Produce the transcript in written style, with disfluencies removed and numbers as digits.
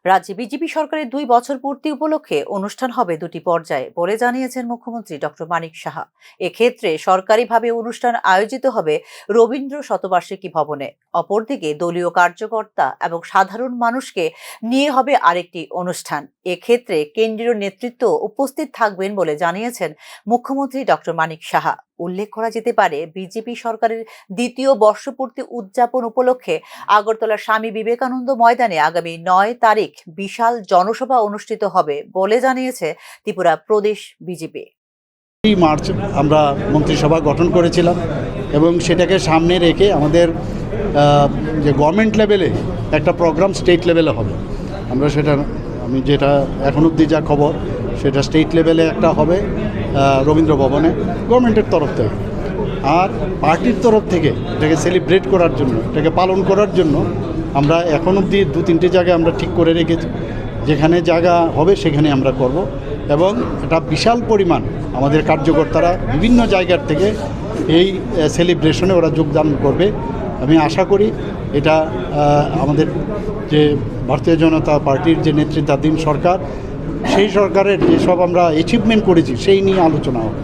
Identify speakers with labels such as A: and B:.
A: রাজ্যে বিজেপি সরকারের 2 বছর পূর্তি উপলক্ষে অনুষ্ঠান হবে দুটি পর্যায়ে বলে জানিয়েছেন মুখ্যমন্ত্রী ডক্টর মানিক সাহা। এক্ষেত্রে সরকারিভাবে অনুষ্ঠান আয়োজিত হবে রবীন্দ্র শতবার্ষিকী ভবনে। অপরদিকে দলীয় কার্যকর্তা এবং সাধারণ মানুষকে নিয়ে হবে আরেকটি অনুষ্ঠান। এক্ষেত্রে কেন্দ্রীয় নেতৃত্ব উপস্থিত থাকবেন বলে জানিয়েছেন মুখ্যমন্ত্রী ডক্টর মানিক সাহা। উল্লেখ করা যেতে পারে, বিজেপি সরকারের 2য় বর্ষপূর্তি উদযাপন উপলক্ষে আগরতলার স্বামী বিবেকানন্দ ময়দানে আগামী 9 তারিখ বিশাল জনসভা অনুষ্ঠিত হবে বলে জানিয়েছে ত্রিপুরা প্রদেশ বিজেপি।
B: মার্চ আমরা মন্ত্রিসভা গঠন করেছিলাম এবং সেটাকে সামনে রেখে আমাদের যে গভর্নমেন্ট লেভেলে একটা প্রোগ্রাম স্টেট লেভেলে হবে। আমরা সেটা আমি যেটা এখন অবধি যা খবর সেটা স্টেট লেভেলে একটা হবে রবীন্দ্র ভবনে গভর্নমেন্টের তরফ থেকে, আর পার্টির তরফ থেকে এটাকে সেলিব্রেট করার জন্য, এটাকে পালন করার জন্য আমরা এখন অবধি 2-3টে জায়গায় আমরা ঠিক করে রেখেছি। যেখানে জায়গা হবে সেখানে আমরা করব এবং এটা বিশাল পরিমাণ আমাদের কার্যকর্তারা বিভিন্ন জায়গার থেকে এই সেলিব্রেশনে ওরা যোগদান করবে। আমি আশা করি এটা আমাদের যে ভারতীয় জনতা পার্টির যে নেতৃত্বাধীন সরকার, সেই সরকারের যেসব আমরা অ্যাচিভমেন্ট করেছি সেই নিয়ে আলোচনা হবে।